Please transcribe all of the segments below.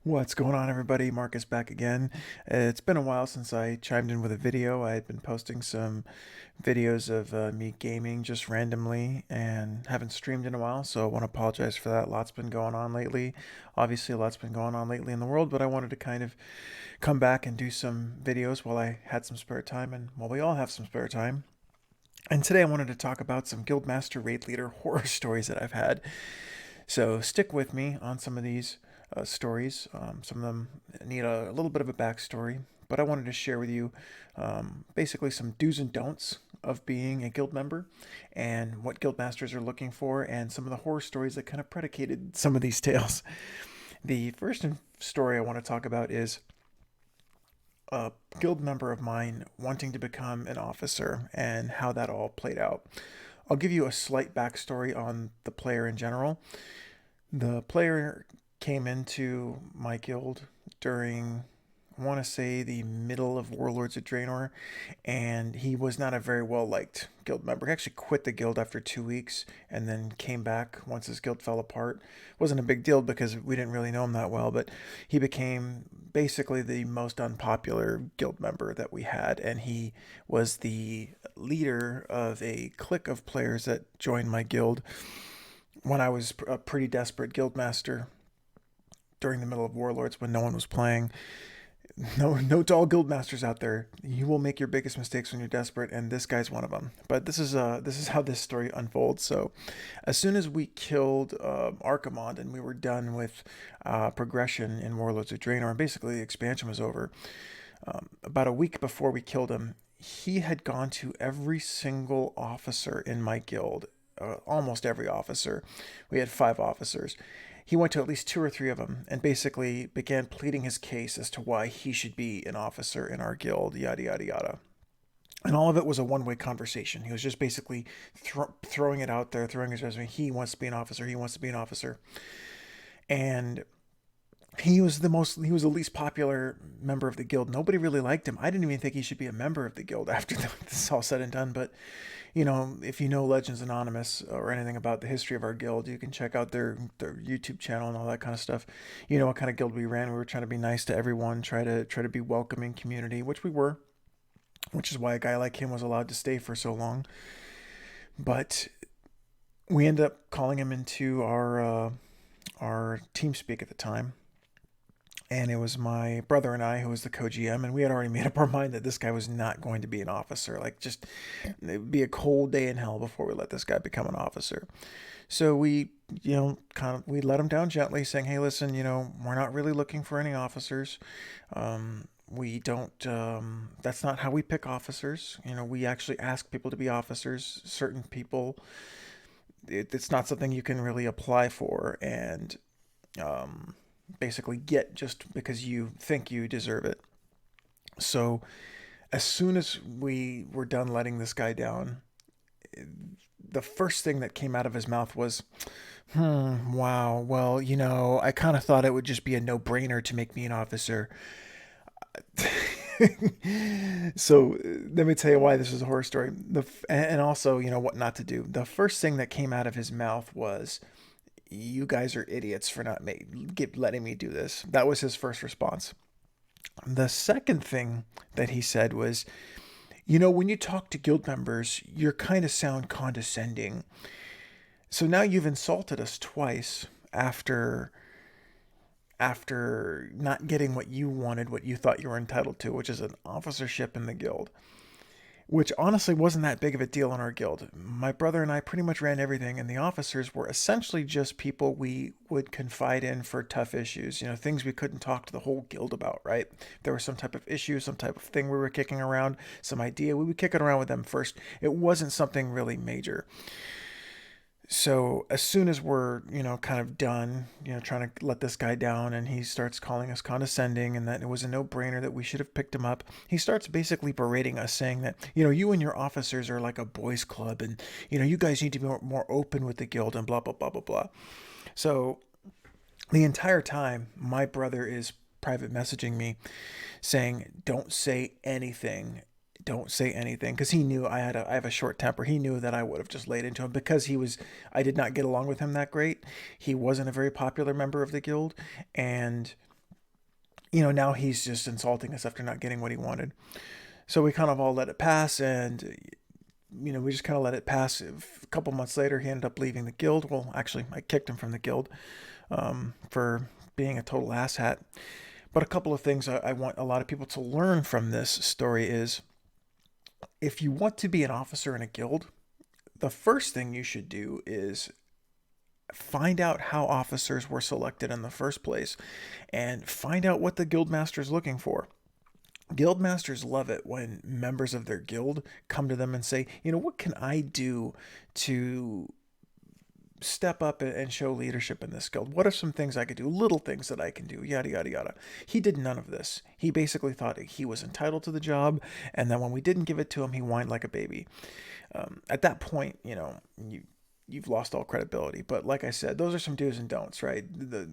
What's going on, everybody? Marcus back again. It's been a while since I chimed in with a video. I had been posting some videos of me gaming just randomly and haven't streamed in a while, so I want to apologize for that. Lots been going on lately. Obviously, a lot's been going on lately in the world, but I wanted to kind of come back and do some videos while I had some spare time and while we all have some spare time. And today I wanted to talk about some Guildmaster Raid Leader horror stories that I've had. So stick with me on some of these stories. Some of them need a little bit of a backstory, but I wanted to share with you basically some do's and don'ts of being a guild member and what guild masters are looking for and some of the horror stories that kind of predicated some of these tales. The first story I want to talk about is a guild member of mine wanting to become an officer and how that all played out. I'll give you a slight backstory on the player in general. The player came into my guild during, I want to say, the middle of Warlords of Draenor, and he was not a very well liked guild member. He actually quit the guild after 2 weeks and then came back once his guild fell apart. It wasn't a big deal because we didn't really know him that well, but he became basically the most unpopular guild member that we had, and he was the leader of a clique of players that joined my guild when I was a pretty desperate guild master during the middle of Warlords when no one was playing. No, to all guild masters out there, you will make your biggest mistakes when you're desperate, and this guy's one of them. But this is how this story unfolds. So, as soon as we killed Archimond and we were done with progression in Warlords of Draenor, and basically the expansion was over, about a week before we killed him, he had gone to every single officer in my guild, almost every officer. We had 5 officers. He went to at least 2 or 3 of them and basically began pleading his case as to why he should be an officer in our guild, yada, yada, yada. And all of it was a one-way conversation. He was just basically throwing it out there, throwing his resume. He wants to be an officer. He wants to be an officer. And he was the least popular member of the guild. Nobody really liked him. I didn't even think he should be a member of the guild after this is all said and done. But, if you know Legends Anonymous or anything about the history of our guild, you can check out their YouTube channel and all that kind of stuff. You know what kind of guild we ran. We were trying to be nice to everyone, try to be welcoming community, which we were, which is why a guy like him was allowed to stay for so long. But we ended up calling him into our team speak at the time, and it was my brother and I who was the co-GM, and we had already made up our mind that this guy was not going to be an officer. Like, just, it would be a cold day in hell before we let this guy become an officer. So we, we let him down gently, saying, hey, listen, we're not really looking for any officers. We don't, that's not how we pick officers. We actually ask people to be officers. Certain people, it's not something you can really apply for and, basically get just because you think you deserve it. So as soon as we were done letting this guy down, the first thing that came out of his mouth was, wow, well, I kind of thought it would just be a no-brainer to make me an officer. So let me tell you why this is a horror story. And also, what not to do. The first thing that came out of his mouth was, you guys are idiots for not letting me do this. That was his first response. The second thing that he said was, when you talk to guild members, you kind of sound condescending. So now you've insulted us twice after not getting what you wanted, what you thought you were entitled to, which is an officership in the guild. Which honestly wasn't that big of a deal in our guild. My brother and I pretty much ran everything, and the officers were essentially just people we would confide in for tough issues, things we couldn't talk to the whole guild about, right? If there was some type of issue, some type of thing we were kicking around, some idea, we would kick it around with them first. It wasn't something really major. So as soon as we're, kind of done, trying to let this guy down, and he starts calling us condescending and that it was a no-brainer that we should have picked him up, he starts basically berating us, saying that, you and your officers are like a boys club, and, you guys need to be more open with the guild and blah, blah, blah, blah, blah. So the entire time, my brother is private messaging me saying, don't say anything, because he knew I have a short temper. He knew that I would have just laid into him because I did not get along with him that great. He wasn't a very popular member of the guild, and now he's just insulting us after not getting what he wanted. So we kind of all let it pass, and we just kind of let it pass. A couple months later, he ended up leaving the guild. Well, actually, I kicked him from the guild for being a total asshat. But a couple of things I want a lot of people to learn from this story is, if you want to be an officer in a guild, the first thing you should do is find out how officers were selected in the first place and find out what the guildmaster is looking for. Guildmasters love it when members of their guild come to them and say, what can I do to step up and show leadership in this guild? What are some things I could do? Little things that I can do, yada, yada, yada. He did none of this. He basically thought he was entitled to the job, and then when we didn't give it to him, he whined like a baby. At that point, you've lost all credibility. But like I said, those are some do's and don'ts, right? The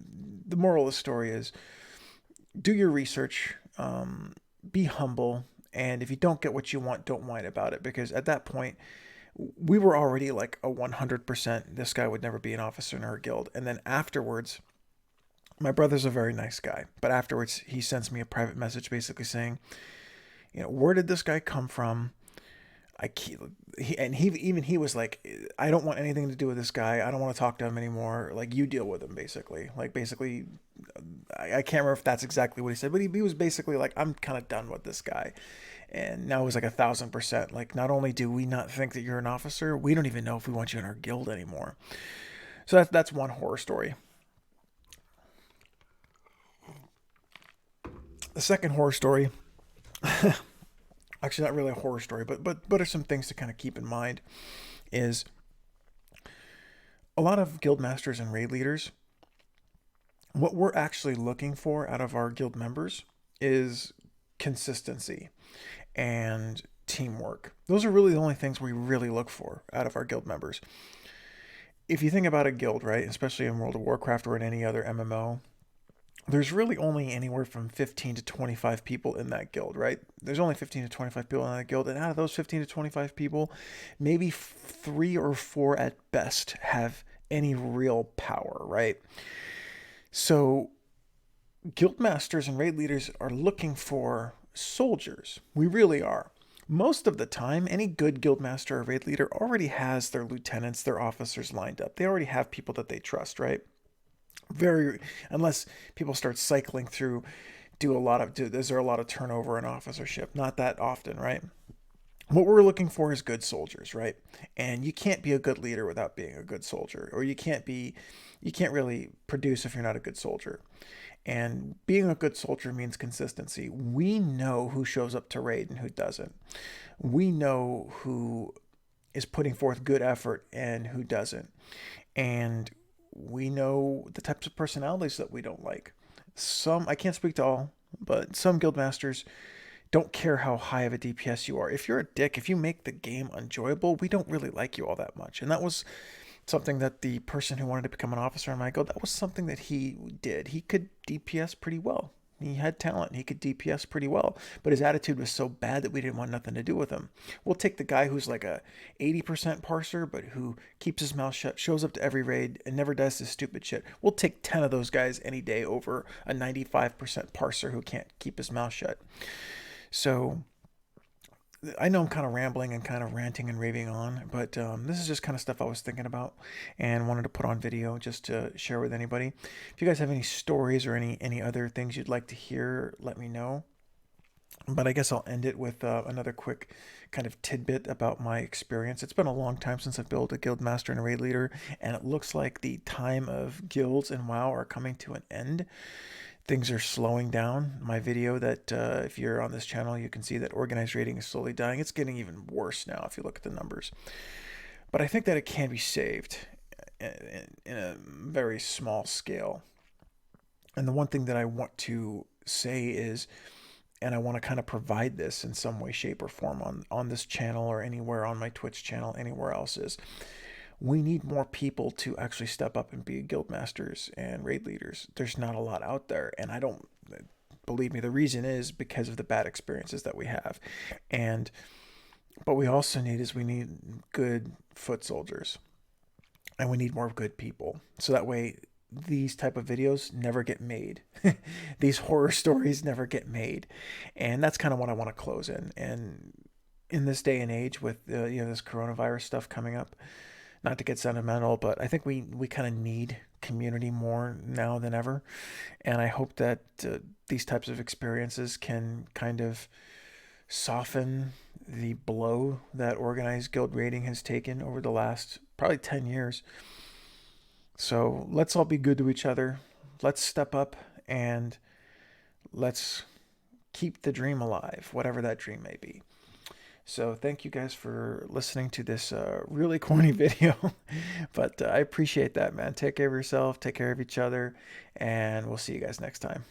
moral of the story is, do your research, be humble, and if you don't get what you want, don't whine about it, because at that point, we were already like a 100%, this guy would never be an officer in our guild. And then afterwards, my brother's a very nice guy, but afterwards he sends me a private message basically saying, where did this guy come from? He was like, I don't want anything to do with this guy. I don't want to talk to him anymore. Like, you deal with him, basically. I can't remember if that's exactly what he said, but he was basically like, I'm kind of done with this guy. And now it was like 1,000%. Like, not only do we not think that you're an officer, we don't even know if we want you in our guild anymore. So that's one horror story. The second horror story, actually not really a horror story, but are some things to kind of keep in mind, is a lot of guild masters and raid leaders, what we're actually looking for out of our guild members is consistency and teamwork. Those are really the only things we really look for out of our guild members. If you think about a guild, right, especially in World of Warcraft or in any other MMO, there's really only anywhere from 15 to 25 people in that guild, right? There's only 15 to 25 people in that guild, and out of those 15 to 25 people, maybe 3 or 4 at best have any real power, right? So guild masters and raid leaders are looking for soldiers. We really are. Most of the time, any good guild master or raid leader already has their lieutenants, their officers lined up. They already have people that they trust, right? Unless people start cycling through, is there a lot of turnover in officership? Not that often, right? What we're looking for is good soldiers, right? And you can't be a good leader without being a good soldier, or you can't really produce if you're not a good soldier. And being a good soldier means consistency. We know who shows up to raid and who doesn't. We know who is putting forth good effort and who doesn't. And we know the types of personalities that we don't like. I can't speak to all, but some guild masters don't care how high of a DPS you are. If you're a dick, if you make the game enjoyable, we don't really like you all that much. And that was something that the person who wanted to become an officer in my guild, that was something that he did. He could DPS pretty well. He had talent. He could DPS pretty well. But his attitude was so bad that we didn't want nothing to do with him. We'll take the guy who's like a 80% parser, but who keeps his mouth shut, shows up to every raid, and never does this stupid shit. We'll take 10 of those guys any day over a 95% parser who can't keep his mouth shut. So I know I'm kind of rambling and kind of ranting and raving on, but this is just kind of stuff I was thinking about and wanted to put on video just to share with anybody. If you guys have any stories or any other things you'd like to hear, let me know. But I guess I'll end it with another quick kind of tidbit about my experience. It's been a long time since I've built a guild master and a raid leader, and it looks like the time of guilds in WoW are coming to an end. Things are slowing down. My video that, if you're on this channel, you can see that organized raiding is slowly dying. It's getting even worse now if you look at the numbers. But I think that it can be saved in a very small scale. And the one thing that I want to say is, and I want to kind of provide this in some way, shape, or form on this channel or anywhere on my Twitch channel, anywhere else, is we need more people to actually step up and be guild masters and raid leaders. There's not a lot out there, and I don't, believe me, the reason is because of the bad experiences that we have. But we also we need good foot soldiers, and we need more good people. So that way these type of videos never get made. These horror stories never get made, and that's kind of what I want to close in. And in this day and age, with this coronavirus stuff coming up, not to get sentimental, but I think we kind of need community more now than ever, and I hope that these types of experiences can kind of soften the blow that organized guild raiding has taken over the last probably 10 years. So let's all be good to each other. Let's step up and let's keep the dream alive, whatever that dream may be. So thank you guys for listening to this really corny video, but I appreciate that, man. Take care of yourself, take care of each other, and we'll see you guys next time.